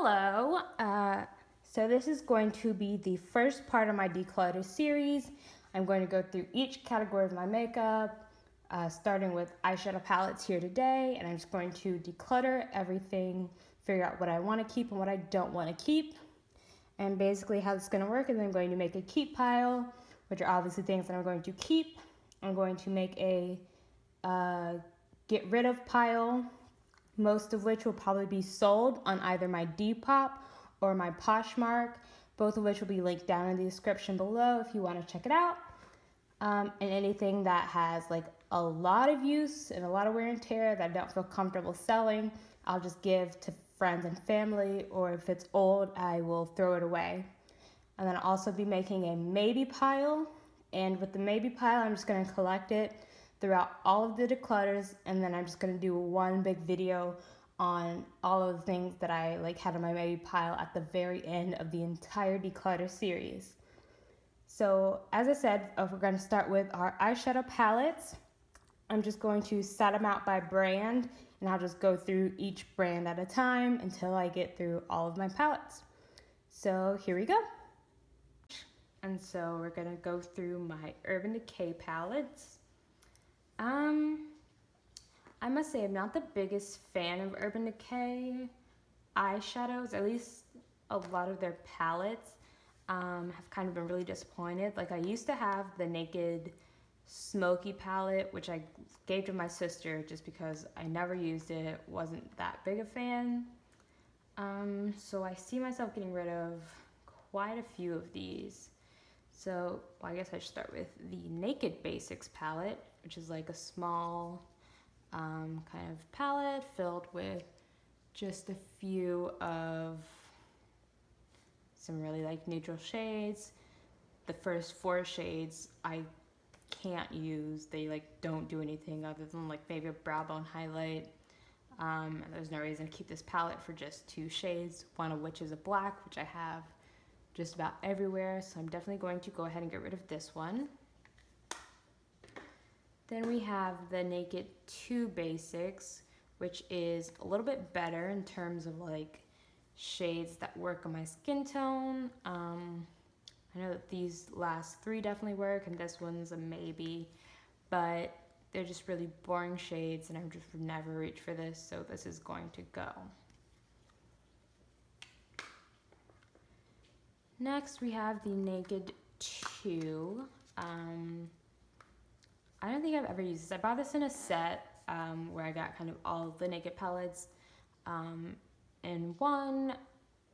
Hello, so this is going to be the first part of my declutter series. I'm going to go through each category of my makeup, starting with eyeshadow palettes here today, and I'm just going to declutter everything, figure out what I want to keep and what I don't want to keep. And basically how this is going to work is I'm going to make a keep pile, which are obviously things that I'm going to keep. I'm going to make a get rid of pile, most of which will probably be sold on either my Depop or my Poshmark, both of which will be linked down in the description below if you want to check it out. And anything that has like a lot of use and a lot of wear and tear that I don't feel comfortable selling, I'll just give to friends and family, or if it's old, I will throw it away. And then I'll also be making a maybe pile, and with the maybe pile, I'm just going to collect it throughout all of the declutters, and then I'm just going to do one big video on all of the things that I had in my maybe pile at the very end of the entire declutter series. So as I said, we're going to start with our eyeshadow palettes. I'm just going to set them out by brand, and I'll just go through each brand at a time until I get through all of my palettes. So here we go. And so we're going to go through my Urban Decay palettes. I must say I'm not the biggest fan of Urban Decay eyeshadows, at least a lot of their palettes have kind of been really disappointed. Like, I used to have the Naked Smoky palette, which I gave to my sister just because I never used it, wasn't that big a fan. So I see myself getting rid of quite a few of these. So well, I guess I should start with the Naked Basics palette, which is like a small kind of palette filled with just a few of some really neutral shades. The first 4 shades I can't use. They don't do anything other than maybe a brow bone highlight. And there's no reason to keep this palette for just 2 shades, one of which is a black, which I have just about everywhere, so I'm definitely going to go ahead and get rid of this one. Then we have the Naked 2 Basics, which is a little bit better in terms of shades that work on my skin tone. I know that these last 3 definitely work, and this one's a maybe, but they're just really boring shades, and I just would never reach for this, so this is going to go. Next, we have the Naked 2. I don't think I've ever used this. I bought this in a set where I got kind of all of the Naked palettes in one.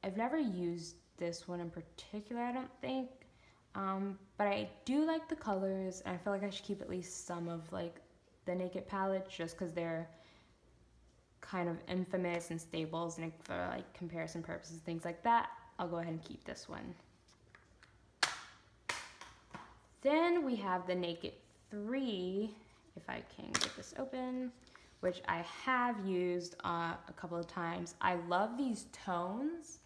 I've never used this one in particular, I don't think. But I do like the colors, and I feel like I should keep at least some of the Naked palettes just because they're kind of infamous and staples, and for comparison purposes, things like that. I'll go ahead and keep this one. Then we have the Naked 3, if I can get this open, which I have used a couple of times. I love these tones,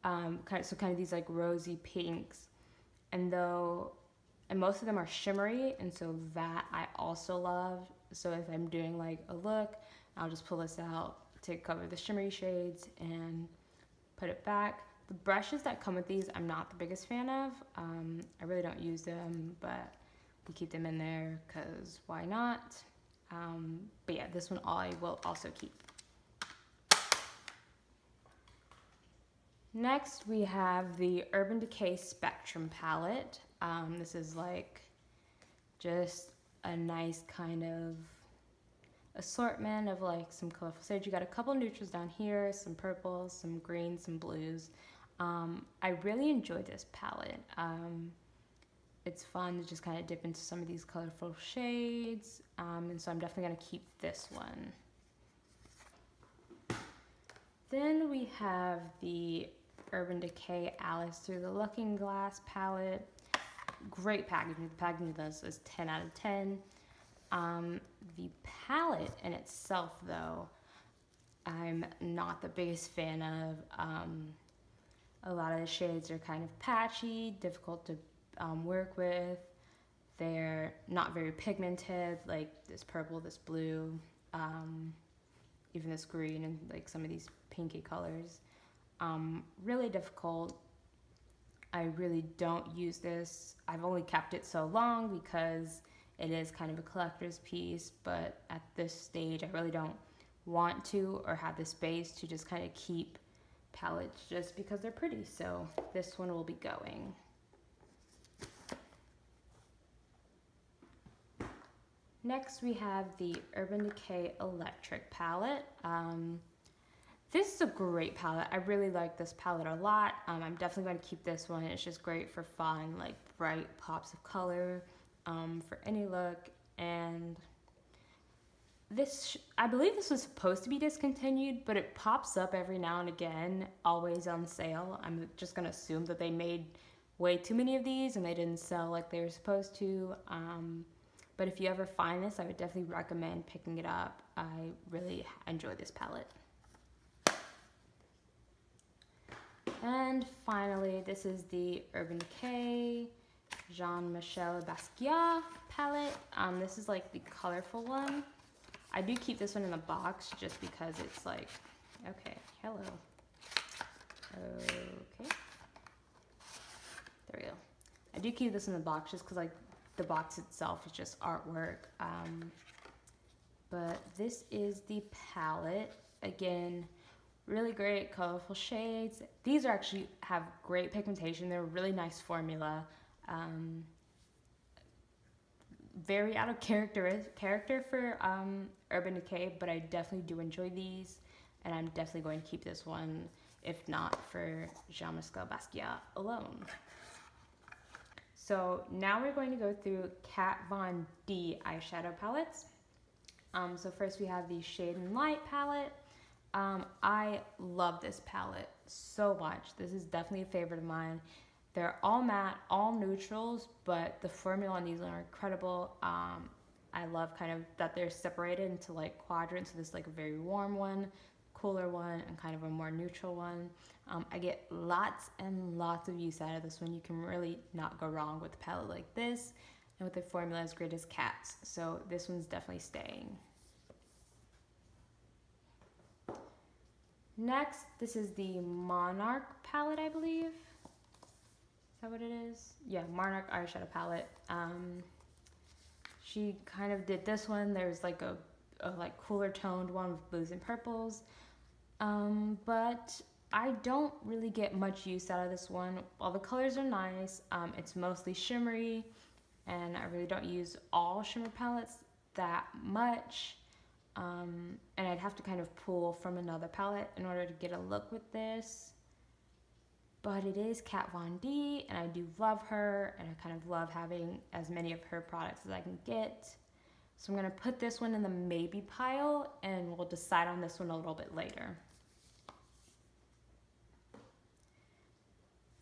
kind of these rosy pinks, and most of them are shimmery, and so that I also love. So if I'm doing a look, I'll just pull this out to cover the shimmery shades and put it back. The brushes that come with these, I'm not the biggest fan of. I really don't use them, but we keep them in there because why not? But yeah, this one I will also keep. Next, we have the Urban Decay Spectrum palette. This is just a nice kind of assortment of some colorful shades. You got a couple neutrals down here, some purples, some greens, some blues. I really enjoy this palette. It's fun to just kind of dip into some of these colorful shades, and so I'm definitely going to keep this one. Then we have the Urban Decay Alice Through the Looking Glass palette. Great packaging. The packaging of this is 10 out of 10. The palette in itself, though, I'm not the biggest fan of. A lot of the shades are kind of patchy, difficult to work with. They're not very pigmented, like this purple, this blue, even this green, and some of these pinky colors. Really difficult. I really don't use this. I've only kept it so long because it is kind of a collector's piece, but at this stage I really don't want to or have the space to just kind of keep palettes just because they're pretty. So this one will be going. Next we have the Urban Decay Electric palette. This is a great palette. I really like this palette a lot. I'm definitely going to keep this one. It's just great for fun, like bright pops of color for any look. And this, I believe this was supposed to be discontinued, but it pops up every now and again, always on sale. I'm just going to assume that they made way too many of these and they didn't sell like they were supposed to. But if you ever find this, I would definitely recommend picking it up. I really enjoy this palette. And finally, this is the Urban Decay Jean-Michel Basquiat palette. This is like the colorful one. I do keep this one in the box just because it's like, okay, hello. Okay. There we go. I do keep this in the box just because like the box itself is just artwork. But this is the palette. Again, really great colorful shades. These are actually have great pigmentation. They're a really nice formula. Very out of character for Urban Decay, but I definitely do enjoy these, and I'm definitely going to keep this one if not for Jean-Michel Basquiat alone. So now we're going to go through Kat Von D eyeshadow palettes. So first we have the Shade and Light palette. I love this palette so much. This is definitely a favorite of mine. They're all matte, all neutrals, but the formula on these are incredible. I love kind of that they're separated into like quadrants. So there's like a very warm one, cooler one, and kind of a more neutral one. I get lots and lots of use out of this one. You can really not go wrong with a palette like this, and with a formula as great as Kat's. So this one's definitely staying. Next, this is the Monarch palette, I believe. Is that what it is? Yeah, Monarch eyeshadow palette. She kind of did this one. There's like a like cooler toned one with blues and purples. But I don't really get much use out of this one. While the colors are nice, it's mostly shimmery, and I really don't use all shimmer palettes that much. And I'd have to kind of pull from another palette in order to get a look with this. But it is Kat Von D, and I do love her, and I kind of love having as many of her products as I can get. So I'm gonna put this one in the maybe pile, and we'll decide on this one a little bit later.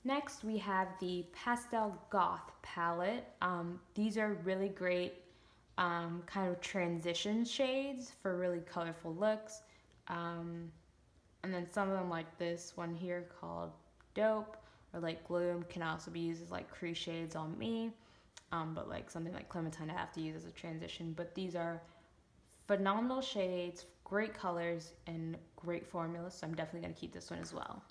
Next, we have the Pastel Goth palette. These are really great kind of transition shades for really colorful looks. And then some of them, like this one here called Dope or like Gloom, can also be used as like crease shades on me. But like something like Clementine I have to use as a transition. But these are phenomenal shades, great colors, and great formulas. So I'm definitely gonna keep this one as well.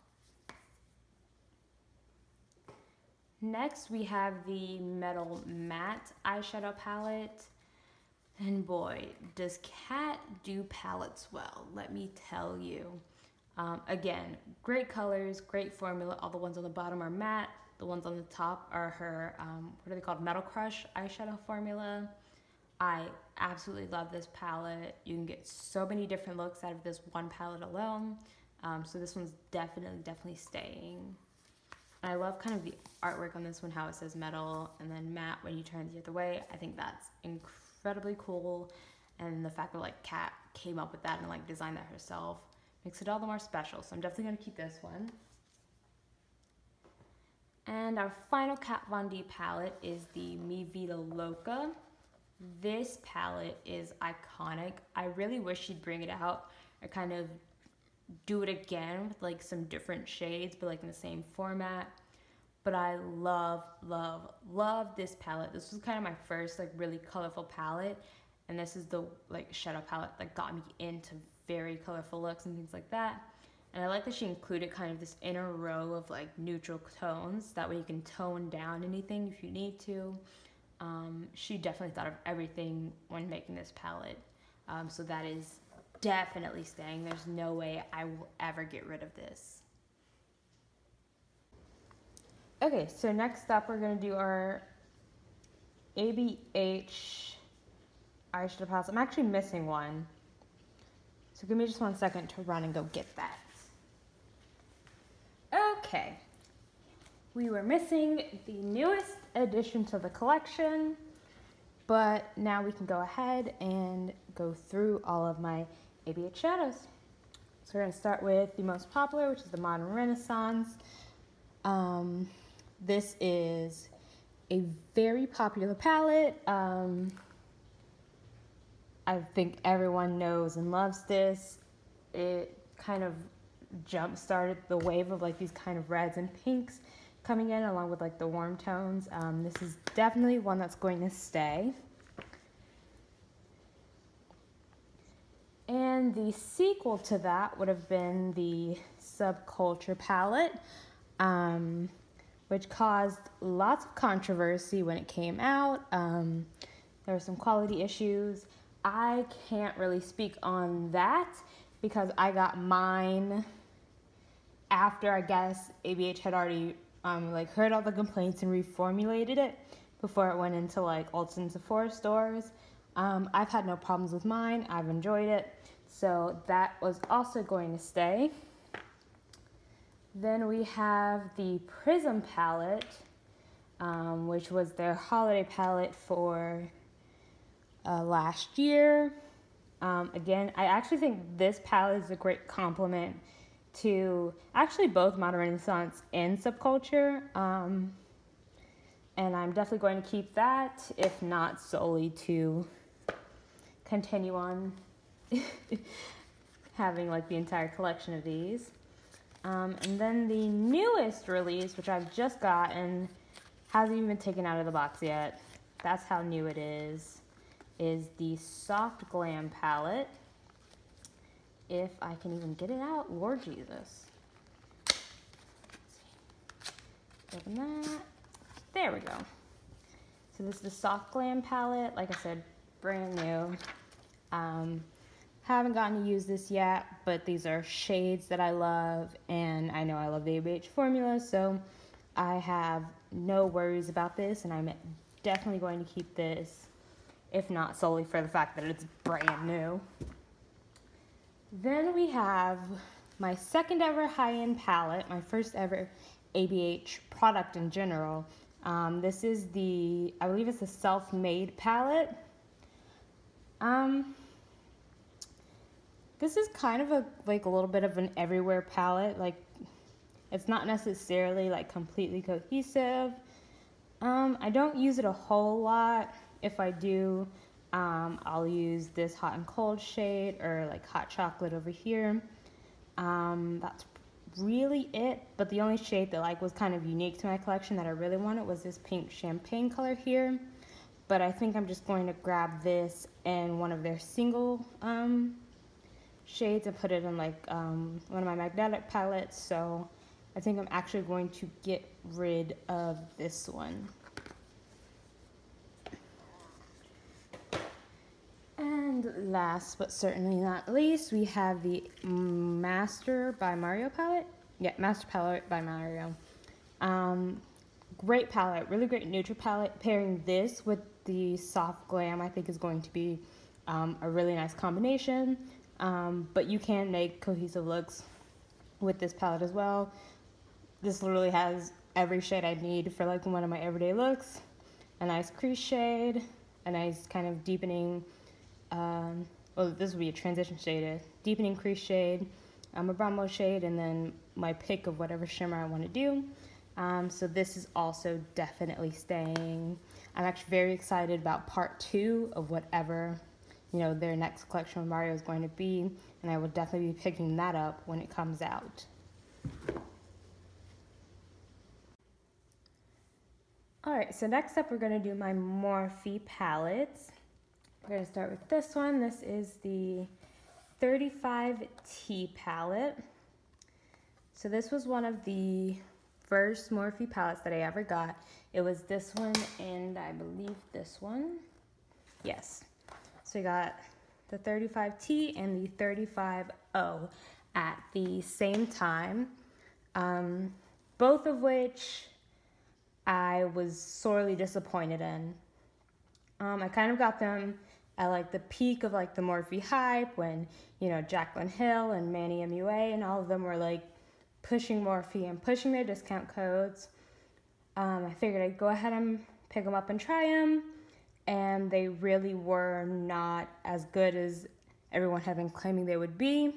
Next, we have the Metal Matte eyeshadow palette. And boy, does Kat do palettes well, let me tell you. Again, great colors, great formula. All the ones on the bottom are matte. The ones on the top are her, what are they called? Metal Crush eyeshadow formula. I absolutely love this palette. You can get so many different looks out of this one palette alone. So this one's definitely staying. I love kind of the artwork on this one, how it says metal and then matte when you turn the other way. I think that's incredibly cool, and the fact that like Kat came up with that and like designed that herself makes it all the more special. So I'm definitely gonna keep this one. And our final Kat Von D palette is the Mi Vida Loca. This palette is iconic. I really wish she'd bring it out or kind of do it again with like some different shades, but like in the same format. But I love this palette. This was kind of my first like really colorful palette, and this is the like shadow palette that got me into very colorful looks and things like that. And I like that she included kind of this inner row of like neutral tones. That way you can tone down anything if you need to. She definitely thought of everything when making this palette. So that is definitely staying. There's no way I will ever get rid of this. Okay, so next up we're going to do our ABH eyeshadow palettes. I'm actually missing one. So give me just 1 second to run and go get that. Okay. We were missing the newest addition to the collection, but now we can go ahead and go through all of my ABH shadows. So we're going to start with the most popular, which is the Modern Renaissance. This is a very popular palette. I think everyone knows and loves this. It kind of jump-started the wave of like these kind of reds and pinks coming in along with like the warm tones. This is definitely one that's going to stay. And the sequel to that would have been the Subculture palette, which caused lots of controversy when it came out. There were some quality issues. I can't really speak on that because I got mine after, I guess, ABH had already like heard all the complaints and reformulated it before it went into like Ulta and Sephora stores. I've had no problems with mine. I've enjoyed it. So that was also going to stay. Then we have the Prism palette, which was their holiday palette for last year. Again, I actually think this palette is a great complement to actually both Modern Renaissance and Subculture. And I'm definitely going to keep that, if not solely to continue on having like the entire collection of these. And then the newest release, which I've just gotten, hasn't even been taken out of the box yet. That's how new it is the Soft Glam palette. If I can even get it out, Lord Jesus. Open that. There we go. So this is the Soft Glam palette. Like I said, brand new. Haven't gotten to use this yet, but these are shades that I love, and I know I love the ABH formula, so I have no worries about this, and I'm definitely going to keep this, if not solely for the fact that it's brand new. Then we have my second ever high-end palette, my first ever ABH product in general. This is the, I believe it's the Self-Made palette. This is kind of a little bit of an everywhere palette. Like, it's not necessarily like completely cohesive. I don't use it a whole lot. If I do, I'll use this hot and cold shade or like hot chocolate over here. That's really it. But the only shade that like was kind of unique to my collection that I really wanted was this pink champagne color here. But I think I'm just going to grab this and one of their single shades and put it in like one of my magnetic palettes. So I think I'm actually going to get rid of this one. And last but certainly not least, we have the Master by Mario palette. Yeah, Master palette by Mario. Great palette, really great neutral palette. Pairing this with the Soft Glam I think is going to be a really nice combination. But you can make cohesive looks with this palette as well. This literally has every shade I need for like one of my everyday looks. A nice crease shade, a nice kind of deepening, well, this would be a transition shade, a deepening crease shade, a brown shade, and then my pick of whatever shimmer I want to do. So this is also definitely staying. I'm actually very excited about part 2 of whatever, you know, their next collection of Mario is going to be, and I will definitely be picking that up when it comes out. Alright, so next up we're going to do my Morphe palettes. We're going to start with this one. This is the 35T palette. So this was one of the first Morphe palettes that I ever got. It was this one and I believe this one. Yes. So I got the 35T and the 35O at the same time. Both of which I was sorely disappointed in. I kind of got them at like the peak of like the Morphe hype when, you know, Jaclyn Hill and Manny MUA and all of them were like pushing Morphe and pushing their discount codes. I figured I'd go ahead and pick them up and try them, and they really were not as good as everyone had been claiming they would be.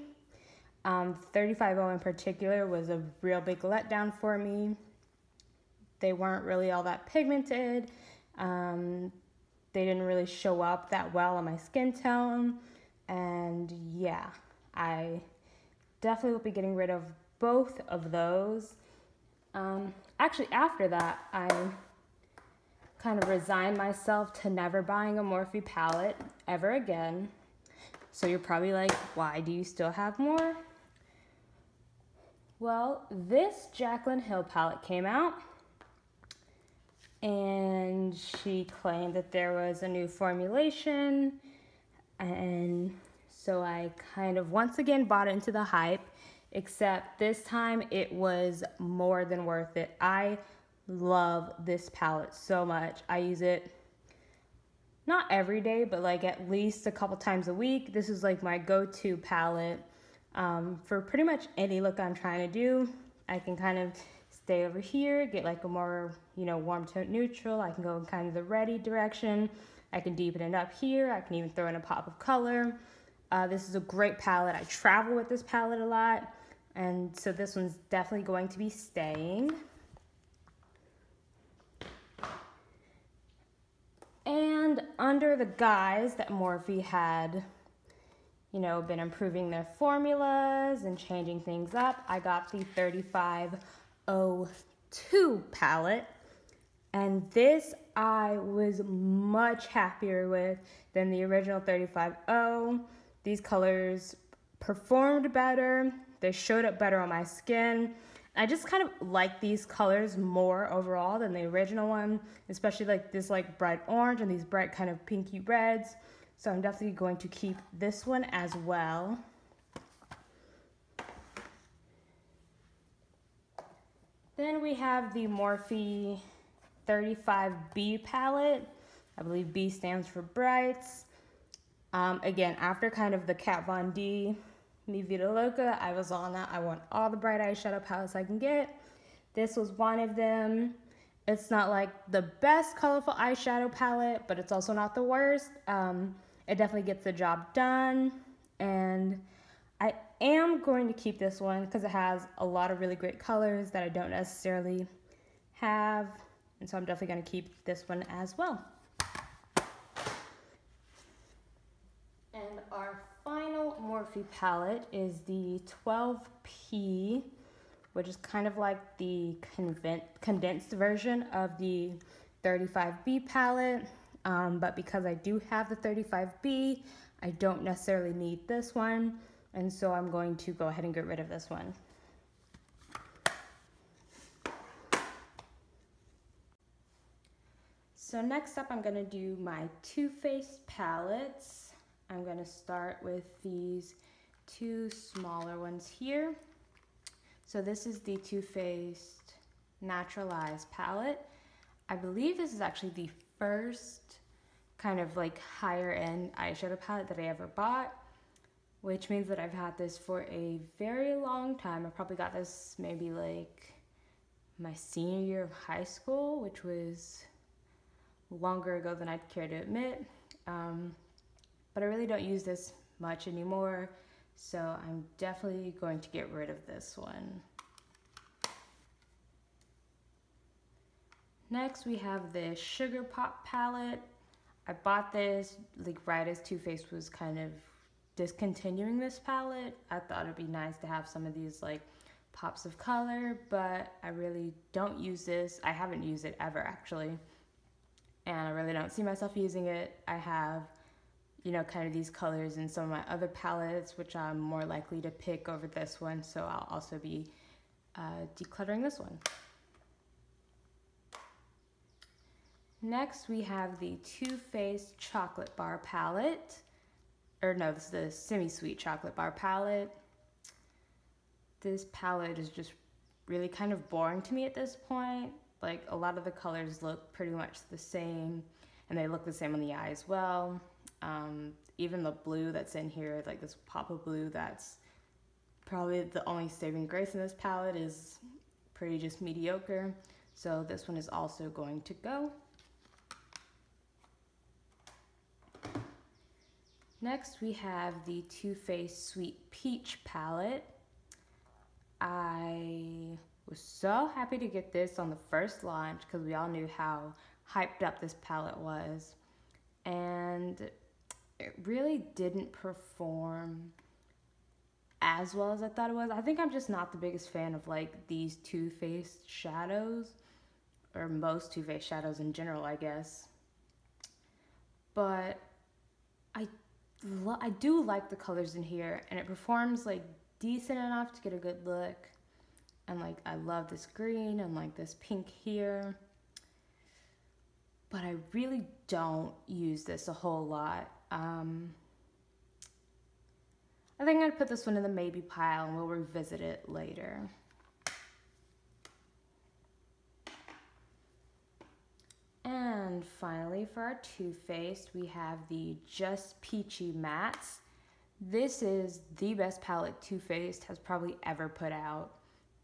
35O in particular was a real big letdown for me. They weren't really all that pigmented. They didn't really show up that well on my skin tone. And yeah, I definitely will be getting rid of both of those. Actually, after that, I kind of resigned myself to never buying a Morphe palette ever again. So you're probably like, why do you still have more? Well, this Jaclyn Hill palette came out, and she claimed that there was a new formulation, and so I kind of once again bought into the hype, except this time it was more than worth it. I love this palette so much. I use it not every day, but like at least a couple times a week. This is like my go-to palette for pretty much any look I'm trying to do. I can kind of stay over here, get like a more, you know, warm tone neutral. I can go in kind of the reddy direction. I can deepen it up here. I can even throw in a pop of color. This is a great palette. I travel with this palette a lot, and so this one's definitely going to be staying. And under the guise that Morphe had, you know, been improving their formulas and changing things up, I got the 3502 palette, and this I was much happier with than the original 35O. These colors performed better, they showed up better on my skin. I just kind of like these colors more overall than the original one, especially like this like bright orange and these bright kind of pinky reds. So I'm definitely going to keep this one as well. Then we have the Morphe 35B palette. I believe B stands for brights. Again, after kind of the Kat Von D, Mi Vida Loca, I was on that. I want all the bright eyeshadow palettes I can get. This was one of them. It's not like the best colorful eyeshadow palette, but it's also not the worst. It definitely gets the job done, and I am going to keep this one because it has a lot of really great colors that I don't necessarily have, and so I'm definitely going to keep this one as well. And our final Morphe palette is the 12P, which is kind of like the condensed version of the 35B palette. But because I do have the 35B, I don't necessarily need this one, and so I'm going to go ahead and get rid of this one. So next up, I'm going to do my Too Faced palettes. I'm going to start with these two smaller ones here. So this is the Too Faced Naturalized palette. I believe this is actually the first kind of like higher end eyeshadow palette that I ever bought, which means that I've had this for a very long time. I probably got this maybe like my senior year of high school, which was longer ago than I'd care to admit. But I really don't use this much anymore, so I'm definitely going to get rid of this one. Next, we have the Sugar Pop palette. I bought this like right as Too Faced was kind of discontinuing this palette. I thought it'd be nice to have some of these like pops of color, but I really don't use this. I haven't used it ever actually, and I really don't see myself using it. I have, you know, kind of these colors in some of my other palettes, which I'm more likely to pick over this one, so I'll also be decluttering this one. Next, we have the Too Faced Chocolate Bar Palette. Or no, this is the Semi-Sweet Chocolate Bar Palette. This palette is just really kind of boring to me at this point. Like, a lot of the colors look pretty much the same, and they look the same on the eye as well. Even the blue that's in here, like this pop of blue, that's probably the only saving grace in this palette, is pretty just mediocre. So this one is also going to go. Next, we have the Too Faced Sweet Peach palette. I was so happy to get this on the first launch because we all knew how hyped up this palette was. And it really didn't perform as well as I thought it was. I think I'm just not the biggest fan of like these Too Faced shadows, or most Too Faced shadows in general, I guess. But I do like the colors in here, and it performs like decent enough to get a good look. And like, I love this green and like this pink here, but I really don't use this a whole lot. I think I'd put this one in the maybe pile, and we'll revisit it later. And finally, for our Too Faced, we have the Just Peachy Mattes. This is the best palette Too Faced has probably ever put out.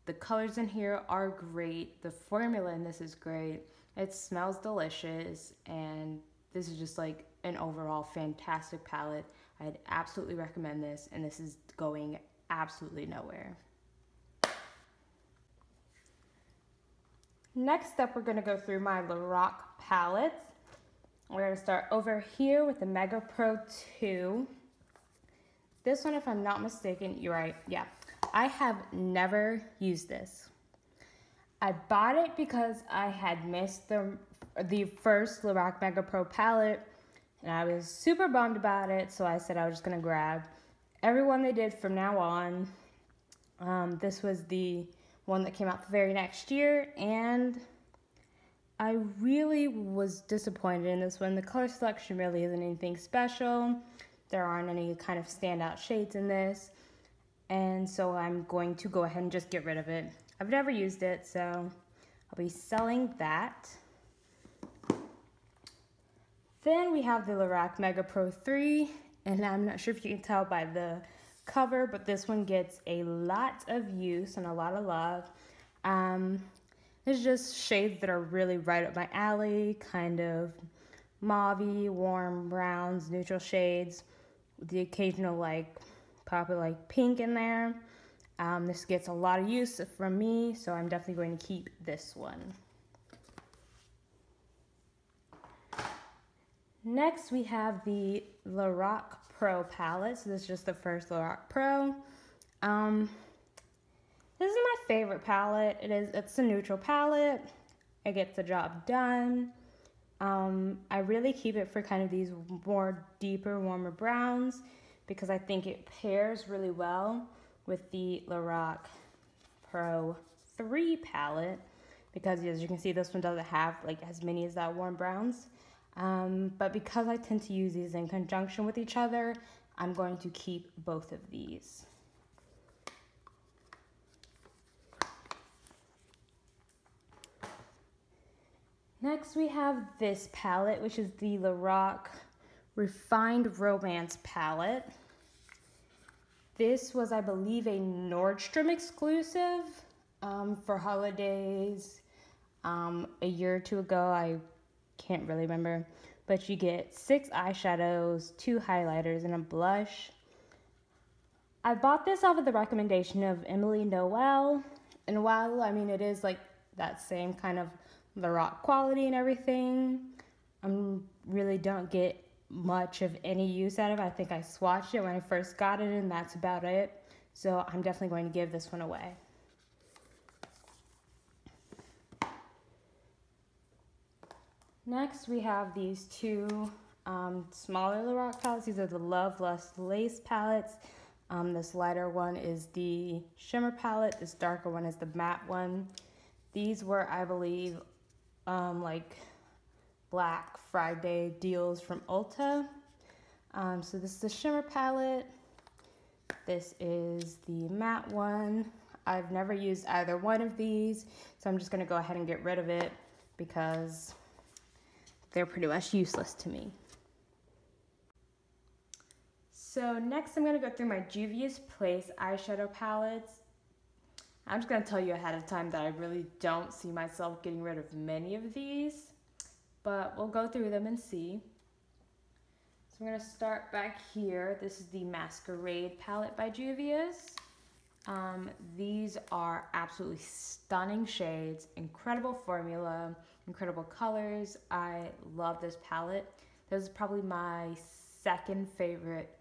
The colors in here are great. The formula in this is great. It smells delicious, and this is just like an overall fantastic palette. I'd absolutely recommend this, and this is going absolutely nowhere. Next up, we're going to go through my Lorac palettes. We're going to start over here with the Mega Pro 2. This one, if I'm not mistaken, you're right, yeah. I have never used this. I bought it because I had missed the first Lorac Mega Pro palette, and I was super bummed about it, so I said I was just going to grab every one they did from now on. This was the one that came out the very next year, and I really was disappointed in this one. The color selection really isn't anything special. There aren't any kind of standout shades in this, and so I'm going to go ahead and just get rid of it. I've never used it, so I'll be selling that. Then we have the Lorac Mega Pro 3, and I'm not sure if you can tell by the cover, but this one gets a lot of use and a lot of love. It's just shades that are really right up my alley, kind of mauve-y, warm browns, neutral shades, with the occasional like pop of like pink in there. This gets a lot of use from me, so I'm definitely going to keep this one. Next, we have the Lorac Pro palette. So this is just the first Lorac Pro. This is my favorite palette. It's a neutral palette. It gets the job done. I really keep it for kind of these more deeper, warmer browns because I think it pairs really well with the Lorac Pro 3 palette, because as you can see, this one doesn't have like as many as that warm browns. But because I tend to use these in conjunction with each other, I'm going to keep both of these. Next, we have this palette, which is the Lorac Refined Romance palette. This was, I believe, a Nordstrom exclusive for holidays a year or two ago. I can't really remember, but you get 6 eyeshadows, 2 highlighters, and a blush. I bought this off of the recommendation of Emily Noel, and while I mean it is like that same kind of Lorac quality and everything, I really don't get much of any use out of it. I think I swatched it when I first got it, and that's about it. So I'm definitely going to give this one away. Next, we have these 2 smaller Lorac palettes. These are the Love Lust Lace palettes. This lighter one is the shimmer palette. This darker one is the matte one. These were, I believe, like Black Friday deals from Ulta. So this is the shimmer palette. This is the matte one. I've never used either one of these, so I'm just gonna go ahead and get rid of it because they're pretty much useless to me. So next I'm gonna go through my Devious Place eyeshadow palettes. I'm just gonna tell you ahead of time that I really don't see myself getting rid of many of these, but we'll go through them and see. So I'm gonna start back here. This is the Masquerade palette by Devious. These are absolutely stunning shades, incredible formula, incredible colors. I love this palette. This is probably my second favorite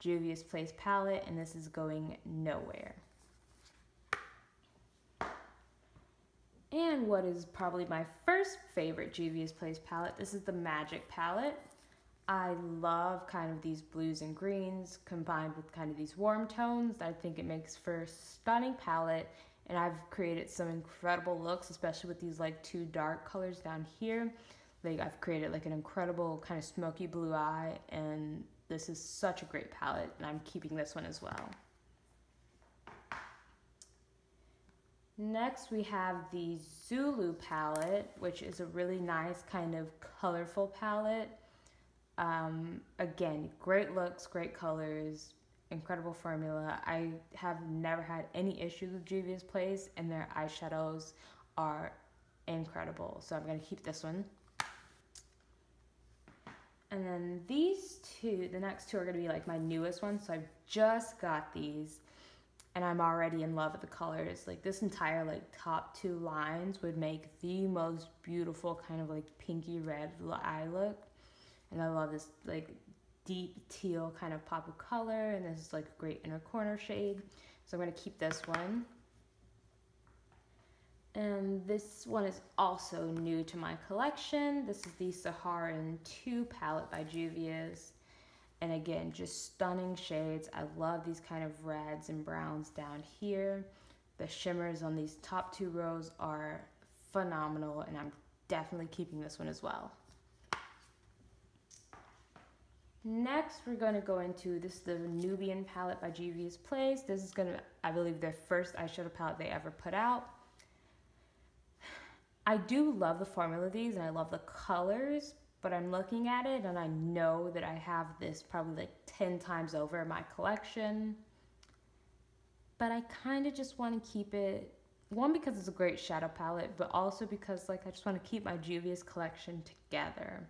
Devious Place palette, and this is going nowhere. And what is probably my first favorite Devious Place palette, this is the Magic palette. I love kind of these blues and greens combined with kind of these warm tones. I think it makes for a stunning palette, and I've created some incredible looks, especially with these like two dark colors down here. Like I've created like an incredible kind of smoky blue eye, and this is such a great palette, and I'm keeping this one as well. Next we have the Zulu palette, which is a really nice kind of colorful palette. Again, great looks, great colors, incredible formula. I have never had any issues with Devious Place, and their eyeshadows are incredible. So I'm gonna keep this one. And then these two, the next two are gonna be like my newest ones. So I've just got these, and I'm already in love with the colors. Like this entire like top two lines would make the most beautiful kind of like pinky red eye look. And I love this like deep teal kind of pop of color, and this is like a great inner corner shade. So I'm gonna keep this one. And this one is also new to my collection. This is the Saharan 2 palette by Devious. And again, just stunning shades. I love these kind of reds and browns down here. The shimmers on these top two rows are phenomenal, and I'm definitely keeping this one as well. Next, we're going to go into this is the Nubian palette by Devious Place. This is going to, I believe, their first eyeshadow palette they ever put out. I do love the formula of these, and I love the colors, but I'm looking at it and I know that I have this probably like 10 times over in my collection. But I kind of just want to keep it, one, because it's a great shadow palette, but also because like I just want to keep my Devious collection together.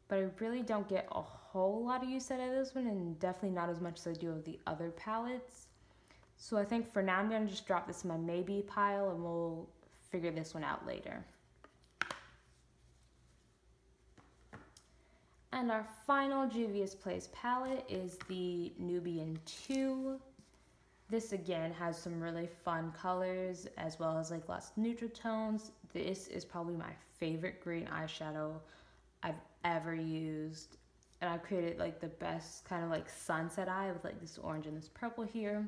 But I really don't get a whole lot of use out of this one, and definitely not as much as I do of the other palettes. So I think for now I'm going to just drop this in my maybe pile, and we'll figure this one out later. And our final Devious Place palette is the Nubian 2. This again has some really fun colors as well as like lots of neutral tones. This is probably my favorite green eyeshadow I've ever used. And I created like the best kind of like sunset eye with like this orange and this purple here.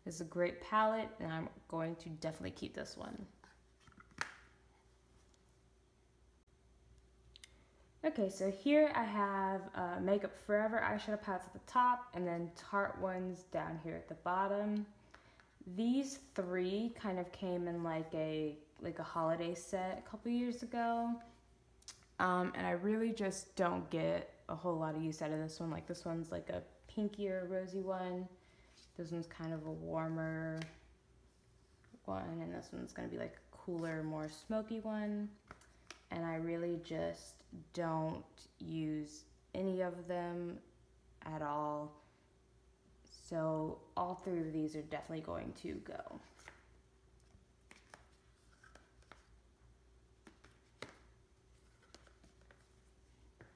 This is a great palette, and I'm going to definitely keep this one. Okay, so here I have Makeup Forever eyeshadow palettes at the top, and then Tarte ones down here at the bottom. These three kind of came in like a holiday set a couple years ago, and I really just don't get a whole lot of use out of this one. Like this one's like a pinkier rosy one. This one's kind of a warmer one, and this one's gonna be like a cooler, more smoky one. And I really just don't use any of them at all. So all three of these are definitely going to go.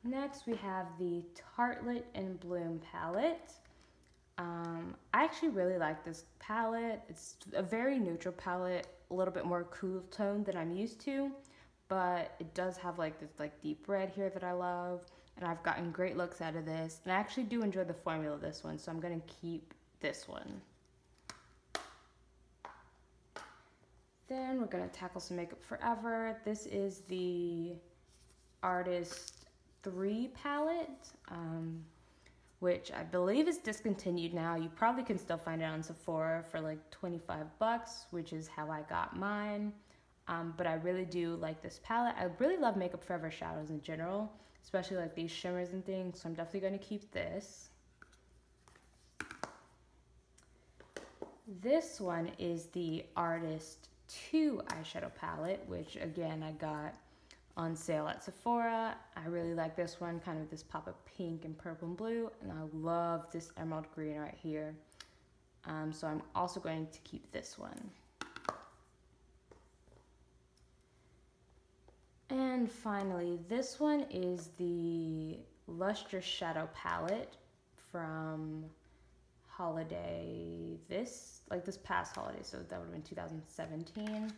Next we have the Tartelette in Bloom palette. I actually really like this palette. It's a very neutral palette, a little bit more cool tone than I'm used to, but it does have like this like deep red here that I love, and I've gotten great looks out of this, and I actually do enjoy the formula of this one, so I'm gonna keep this one. Then we're gonna tackle some Makeup Forever. This is the Artist 3 palette, which I believe is discontinued now. You probably can still find it on Sephora for like 25 bucks, which is how I got mine. But I really do like this palette. I really love Makeup Forever shadows in general, especially like these shimmers and things, so I'm definitely going to keep this. This one is the Artist 2 eyeshadow palette, which again I got on sale at Sephora. I really like this one, kind of this pop of pink and purple and blue, and I love this emerald green right here. So I'm also going to keep this one. And finally, this one is the Lustrous Shadow palette from holiday, this past holiday, so that would have been 2017.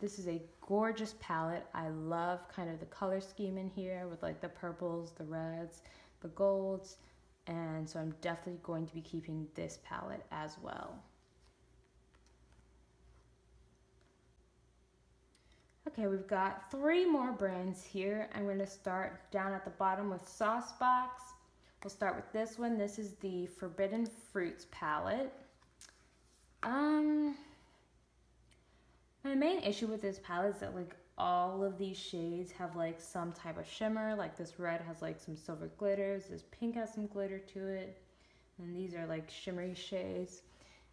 This is a gorgeous palette. I love kind of the color scheme in here with like the purples, the reds, the golds, and so I'm definitely going to be keeping this palette as well. Okay, we've got 3 more brands here. I'm going to start down at the bottom with Saucebox. We'll start with this one. This is the Forbidden Fruits palette. My main issue with this palette is that like all of these shades have like some type of shimmer. Like this red has like some silver glitters, this pink has some glitter to it, and these are like shimmery shades.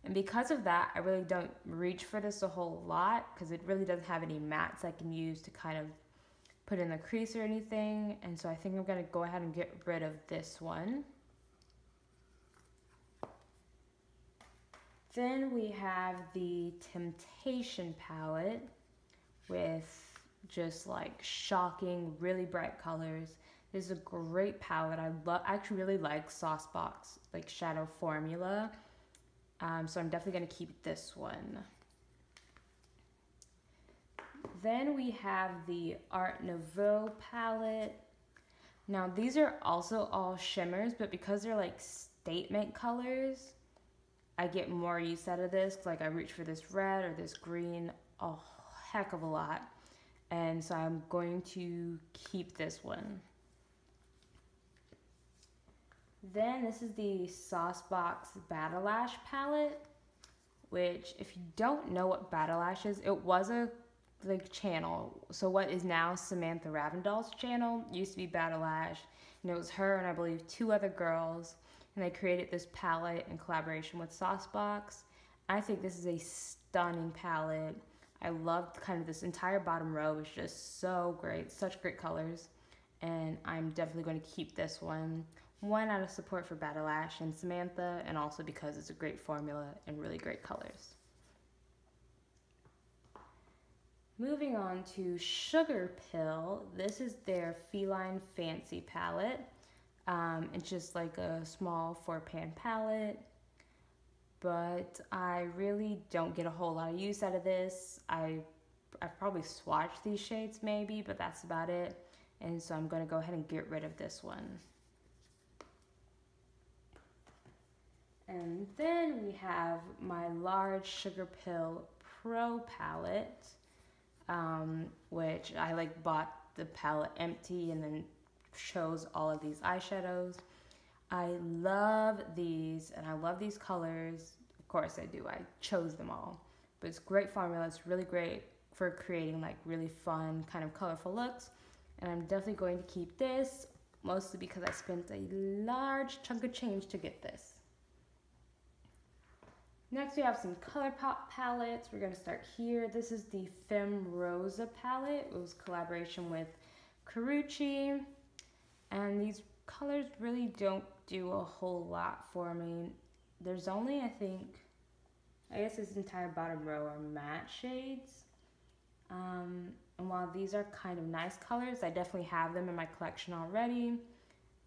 And because of that, I really don't reach for this a whole lot because it really doesn't have any mattes I can use to kind of put in the crease or anything. And so I think I'm going to go ahead and get rid of this one. Then we have the Temptation palette with just like shocking, really bright colors. This is a great palette. I actually really like Saucebox like shadow formula. So I'm definitely going to keep this one. Then we have the Art Nouveau palette. Now these are also all shimmers, but because they're like statement colors, I get more use out of this. Like I reach for this red or this green a heck of a lot. And so I'm going to keep this one. Then this is the Saucebox Battle Lash palette, which if you don't know what Battle Lash is, it was a like channel. So what is now Samantha Ravndahl's channel used to be Battle Lash, and it was her and I believe 2 other girls, and they created this palette in collaboration with Saucebox. I think this is a stunning palette. I loved kind of this entire bottom row is just so great, such great colors, and I'm definitely going to keep this one. One out of support for Battle Lash and Samantha, and also because it's a great formula and really great colors. Moving on to Sugar Pill. This is their Feline Fancy palette. It's just like a small 4-pan palette, but I really don't get a whole lot of use out of this. I've probably swatched these shades maybe, but that's about it. And so I'm going to go ahead and get rid of this one. And then we have my large Sugar Pill Pro palette, which I like bought the palette empty and then shows all of these eyeshadows. I love these and I love these colors. Of course I do, I chose them all. But it's great formula, it's really great for creating like really fun kind of colorful looks. And I'm definitely going to keep this, mostly because I spent a large chunk of change to get this. Next we have some ColourPop palettes. We're going to start here. This is the Femme Rosa palette. It was a collaboration with Carucci. And these colors really don't do a whole lot for me. There's only, I guess this entire bottom row are matte shades. And while these are kind of nice colors, I definitely have them in my collection already.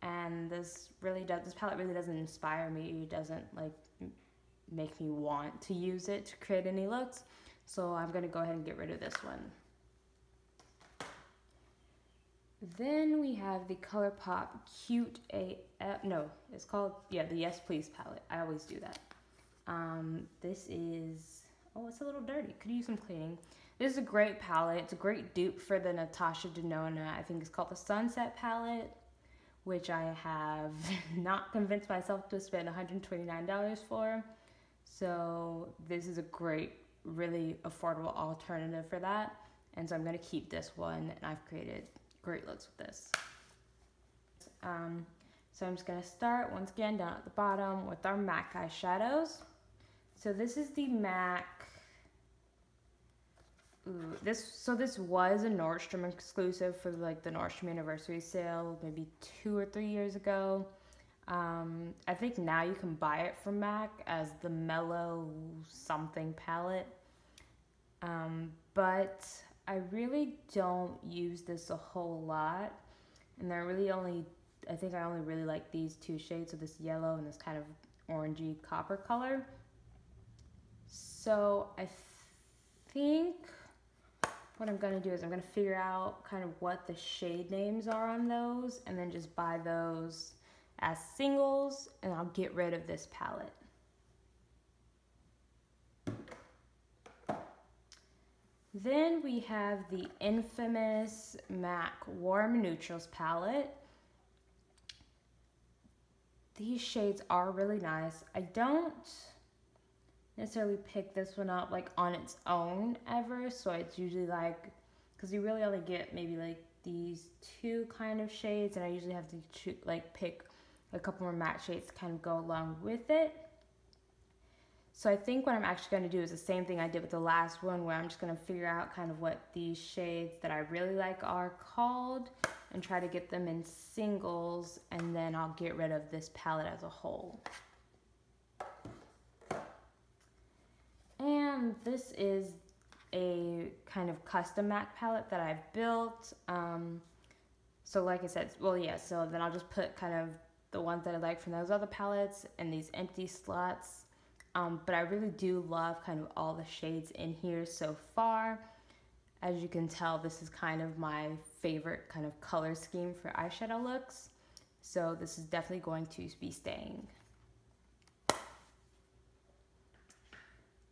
And this palette really doesn't inspire me. It doesn't like make me want to use it to create any looks. So I'm going to go ahead and get rid of this one. Then we have the ColourPop Cute AF, no, it's called, yeah, the Yes Please palette. I always do that. This is, oh, it's a little dirty. Could use some cleaning. This is a great palette. It's a great dupe for the Natasha Denona, I think it's called the Sunset palette, which I have not convinced myself to spend $129 for. So this is a great, really affordable alternative for that. And so I'm gonna keep this one, and I've created great looks with this. So I'm just gonna start once again down at the bottom with our MAC eyeshadows. So this is the MAC. This was a Nordstrom exclusive for like the Nordstrom anniversary sale, maybe 2 or 3 years ago. I think now you can buy it from MAC as the Mellow something palette. But I really don't use this a whole lot, and I think I only really like these 2 shades, of this yellow and this kind of orangey copper color. So I think what I'm gonna do is I'm gonna figure out kind of what the shade names are on those, and then just buy those as singles, and I'll get rid of this palette. Then we have the infamous MAC Warm Neutrals palette. These shades are really nice. I don't necessarily pick this one up like on its own ever, so it's usually like, because you really only get maybe like these 2 kind of shades, and I usually have to pick a couple more matte shades to kind of go along with it. So I think what I'm actually going to do is the same thing I did with the last one, where I'm just going to figure out kind of what these shades that I really like are called and try to get them in singles, and then I'll get rid of this palette as a whole. And this is a kind of custom MAC palette that I've built. So like I said, well, yeah, so then I'll just put kind of the ones that I like from those other palettes in these empty slots. But I really do love kind of all the shades in here so far. As you can tell, this is kind of my favorite kind of color scheme for eyeshadow looks. So this is definitely going to be staying.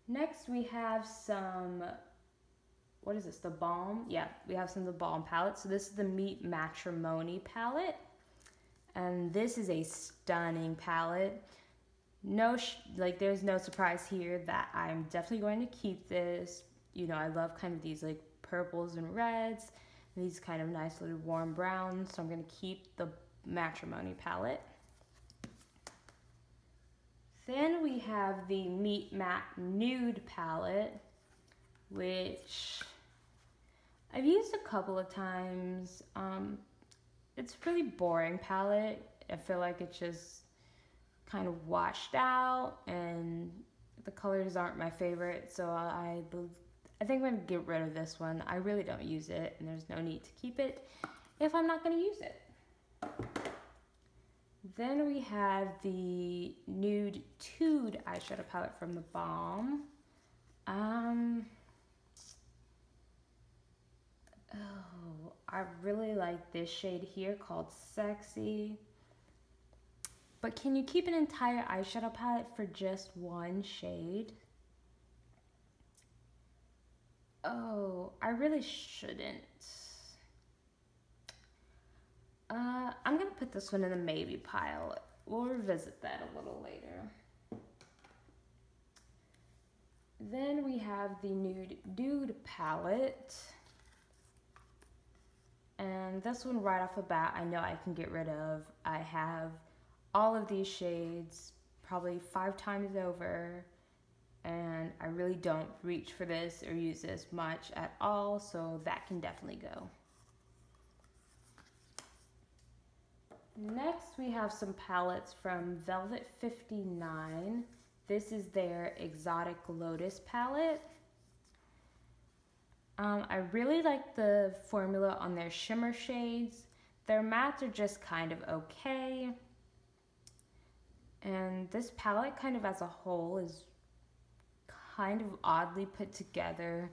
Next we have some, what is this, the Balm? Yeah, we have some of the Balm palette. So this is the Meet Matrimony palette. And this is a stunning palette. There's no surprise here that I'm definitely going to keep this. You know, I love kind of these like purples and reds, and these kind of nice little warm browns, so I'm going to keep the Matrimony palette. Then we have the Meet Matte Nude palette, which I've used a couple of times. It's a really boring palette. I feel like it's just kind of washed out, and the colors aren't my favorite, so I think I'm gonna get rid of this one. I really don't use it, and there's no need to keep it if I'm not gonna use it. Then we have the Nude Tude eyeshadow palette from the Balm. Oh, I really like this shade here called Sexy. But can you keep an entire eyeshadow palette for just one shade? Oh, I really shouldn't. I'm gonna put this one in the maybe pile. We'll revisit that a little later. Then we have the Nude Dude palette. And this one right off the bat, I know I can get rid of. I have all of these shades probably 5 times over, and I really don't reach for this or use this much at all, so that can definitely go. Next we have some palettes from Velvet 59. This is their Exotic Lotus palette. I really like the formula on their shimmer shades. Their mattes are just kind of okay. And this palette kind of as a whole is kind of oddly put together.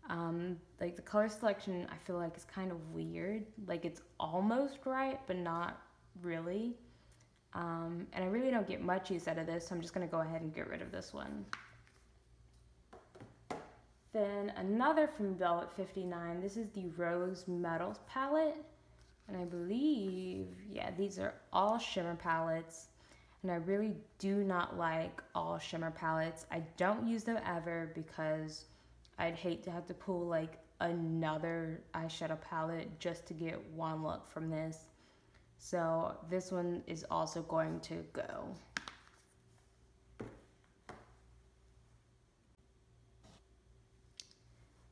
Like the color selection I feel like is kind of weird. Like it's almost right, but not really. And I really don't get much use out of this, so I'm just gonna go ahead and get rid of this one. Then another from Velvet 59, this is the Rose Metals palette. And I believe, yeah, these are all shimmer palettes. And I really do not like all shimmer palettes. I don't use them ever because I'd hate to have to pull like another eyeshadow palette just to get one look from this. So this one is also going to go.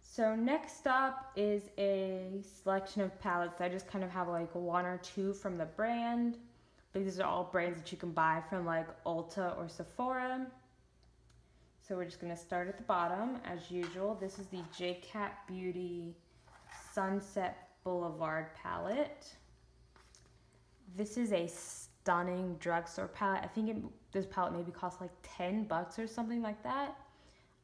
So next up is a selection of palettes. I just kind of have like one or two from the brand. But these are all brands that you can buy from like Ulta or Sephora. So we're just gonna start at the bottom as usual. This is the J-Cat Beauty Sunset Boulevard palette. This is a stunning drugstore palette. I think this palette maybe costs like 10 bucks or something like that.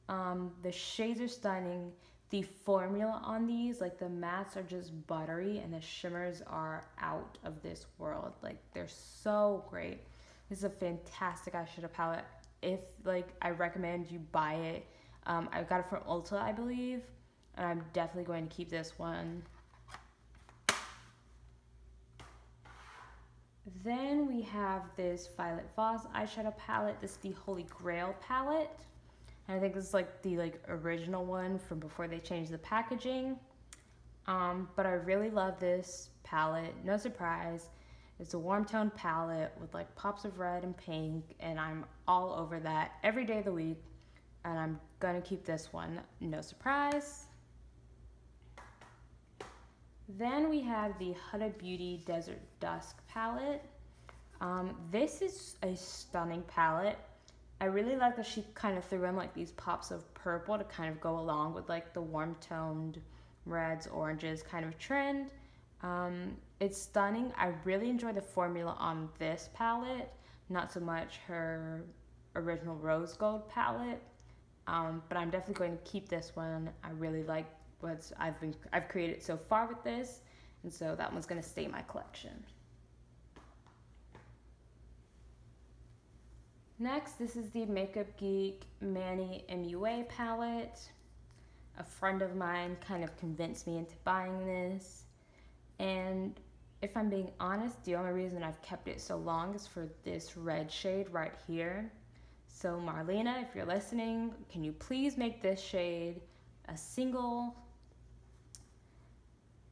The shades are stunning. The formula on these, like the mattes are just buttery and the shimmers are out of this world. Like they're so great. This is a fantastic eyeshadow palette. If like, I recommend you buy it. I got it from Ulta, I believe, and I'm definitely going to keep this one. Then we have this Violet Voss eyeshadow palette. This is the Holy Grail palette. And I think this is like the original one from before they changed the packaging. But I really love this palette. No surprise. It's a warm tone palette with like pops of red and pink, and I'm all over that every day of the week. And I'm gonna keep this one. No surprise. Then we have the Huda Beauty Desert Dusk palette. This is a stunning palette. I really like that she kind of threw in like these pops of purple to kind of go along with like the warm toned reds, oranges kind of trend. It's stunning. I really enjoy the formula on this palette, not so much her original rose gold palette. But I'm definitely going to keep this one. I really like what I've created so far with this, and so that one's going to stay in my collection. Next, this is the Makeup Geek Manny MUA palette. A friend of mine kind of convinced me into buying this, and if I'm being honest, the only reason I've kept it so long is for this red shade right here. So Marlena, if you're listening, can you please make this shade a single?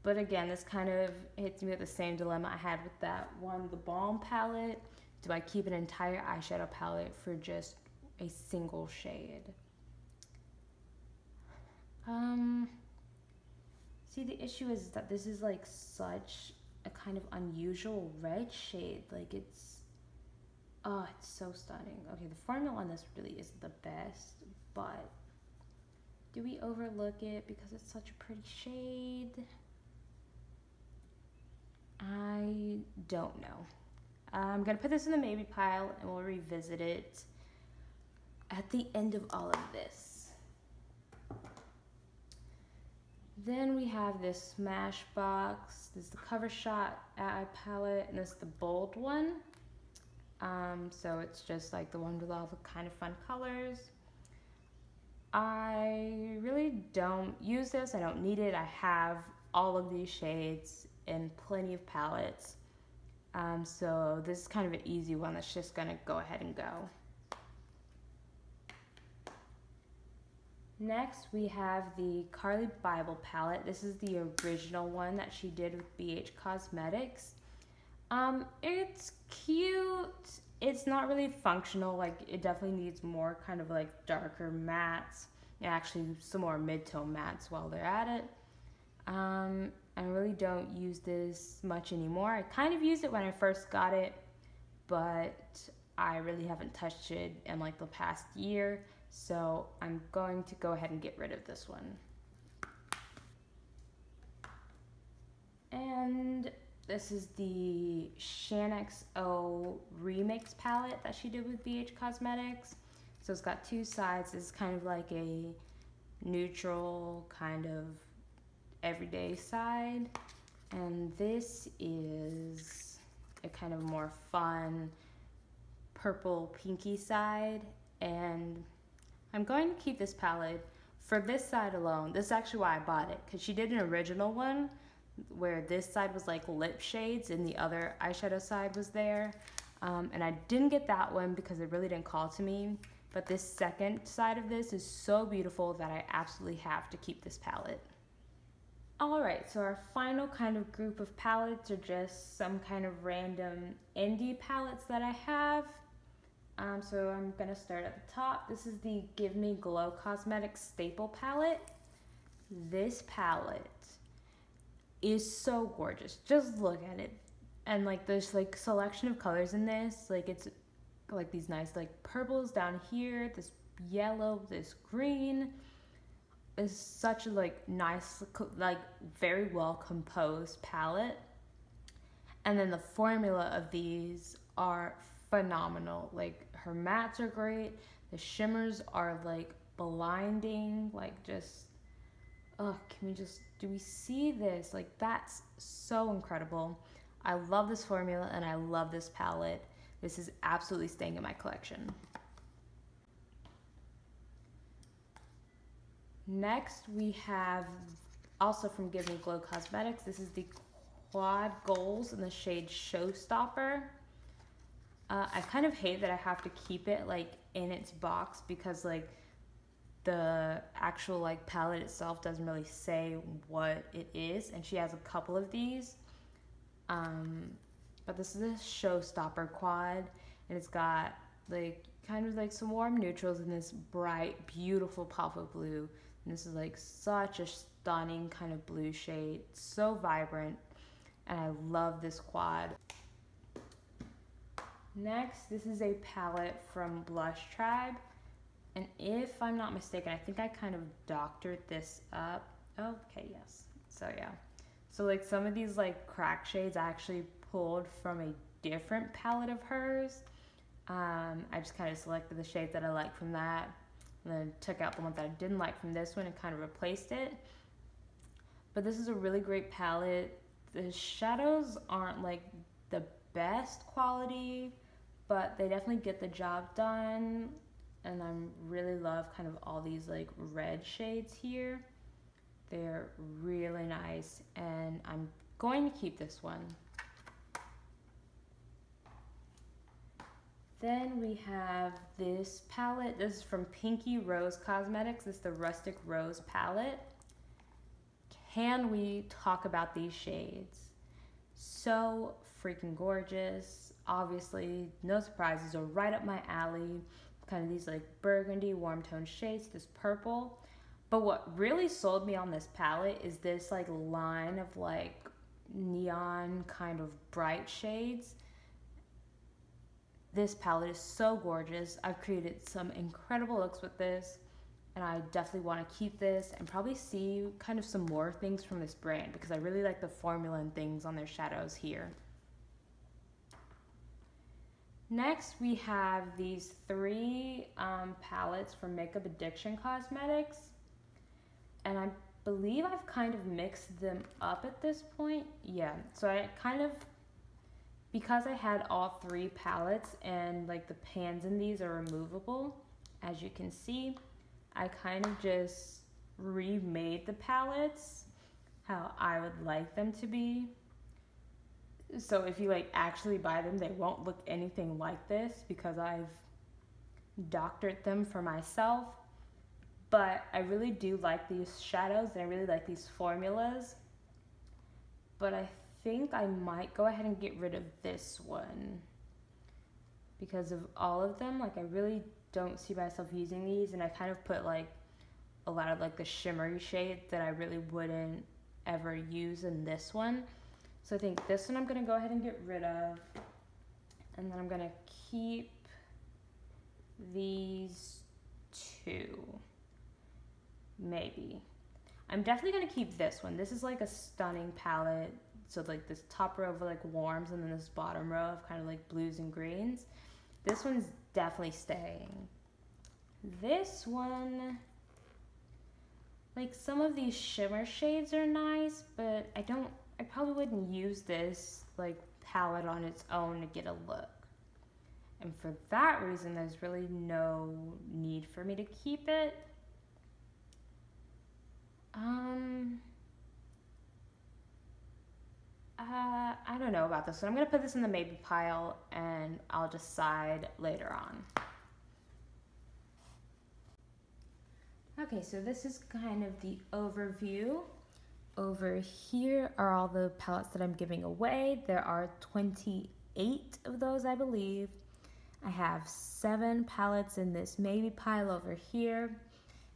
But again, this kind of hits me with the same dilemma I had with that one, the Balm palette. Do I keep an entire eyeshadow palette for just a single shade? See, the issue is that this is like such a kind of unusual red shade. Like it's so stunning. Okay, the formula on this really isn't the best, but do we overlook it because it's such a pretty shade? I don't know. I'm gonna put this in the maybe pile and we'll revisit it at the end of all of this. Then we have this Smashbox. This is the Cover Shot eye palette, and this is the bold one. So it's just like the one with all the kind of fun colors. I really don't use this. I don't need it. I have all of these shades in plenty of palettes. So this is kind of an easy one that's just gonna go ahead and go. Next, we have the Carly Bible palette. This is the original one that she did with BH Cosmetics. It's cute. It's not really functional. Like, it definitely needs more kind of like darker mattes, and actually some more mid-tone mattes while they're at it. I really don't use this much anymore. I kind of used it when I first got it, but I really haven't touched it in like the past year. So I'm going to go ahead and get rid of this one. And this is the Shanx O Remix palette that she did with BH Cosmetics. So it's got two sides. It's kind of like a neutral kind of everyday side, and this is a kind of more fun purple pinky side. And I'm going to keep this palette for this side alone. This is actually why I bought it, because she did an original one where this side was like lip shades and the other eyeshadow side was there. And I didn't get that one because it really didn't call to me. But this second side of this is so beautiful that I absolutely have to keep this palette. Alright, so our final kind of group of palettes are just some kind of random indie palettes that I have. So I'm going to start at the top. This is the Give Me Glow Cosmetics Staple Palette. This palette is so gorgeous. Just look at it. And like there's like selection of colors in this. Like it's like these nice like purples down here, this yellow, this green. Is such a like nice, like very well composed palette. And then the formula of these are phenomenal. Like her mattes are great, the shimmers are like blinding, like just do we see this? Like that's so incredible. I love this formula and I love this palette. This is absolutely staying in my collection. Next we have also from Give Me Glow Cosmetics. This is the Quad Goals in the shade Showstopper. I kind of hate that I have to keep it like in its box because like the actual like palette itself doesn't really say what it is, and she has a couple of these. But this is a Showstopper quad, and it's got like kind of like some warm neutrals in this bright, beautiful pop of blue. And this is like such a stunning kind of blue shade, so vibrant, and I love this quad. Next, this is a palette from Blush Tribe, and if I'm not mistaken, I think I kind of doctored this up. Okay, yes. So yeah. So like some of these like crack shades I actually pulled from a different palette of hers. I just kind of selected the shade that I like from that, and then took out the one that I didn't like from this one and kind of replaced it. But this is a really great palette. The shadows aren't like the best quality, but they definitely get the job done. And I really love kind of all these like red shades here. They're really nice, and I'm going to keep this one. Then we have this palette. This is from Pinky Rose Cosmetics. This is the Rustic Rose palette. Can we talk about these shades? So freaking gorgeous. Obviously, no surprises, are right up my alley. Kind of these like burgundy warm tone shades, this purple. But what really sold me on this palette is this like line of like neon kind of bright shades. This palette is so gorgeous. I've created some incredible looks with this, and I definitely want to keep this and probably see kind of some more things from this brand because I really like the formula and things on their shadows here. Next, we have these three palettes from Makeup Addiction Cosmetics, and I believe I've kind of mixed them up at this point. Yeah, so I kind of, because I had all three palettes and like the pans in these are removable, as you can see, I kind of just remade the palettes how I would like them to be. So if you like actually buy them, they won't look anything like this because I've doctored them for myself. But I really do like these shadows and I really like these formulas. But I think I might go ahead and get rid of this one because of all of them. Like I really don't see myself using these, and I kind of put like a lot of like the shimmery shades that I really wouldn't ever use in this one. So I think this one I'm going to go ahead and get rid of, and then I'm going to keep these two, maybe. I'm definitely going to keep this one. This is like a stunning palette. So like this top row of like warms, and then this bottom row of kind of like blues and greens. This one's definitely staying. This one, Like some of these shimmer shades are nice, but I probably wouldn't use this like palette on its own to get a look. And for that reason, there's really no need for me to keep it. I don't know about this one. I'm gonna put this in the maybe pile and I'll decide later on. Okay, so this is kind of the overview. Over here are all the palettes that I'm giving away. There are 28 of those, I believe. I have 7 palettes in this maybe pile over here.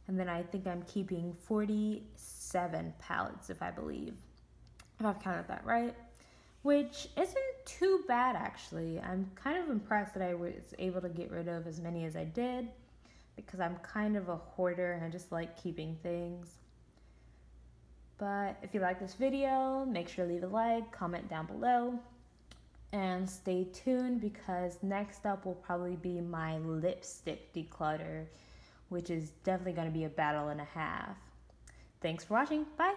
And then I think I'm keeping 47 palettes, if I've counted that right. Which isn't too bad, actually. I'm kind of impressed that I was able to get rid of as many as I did, because I'm kind of a hoarder and I just like keeping things. But if you like this video, make sure to leave a like, comment down below, and stay tuned because next up will probably be my lipstick declutter, which is definitely going to be a battle and a half. Thanks for watching. Bye!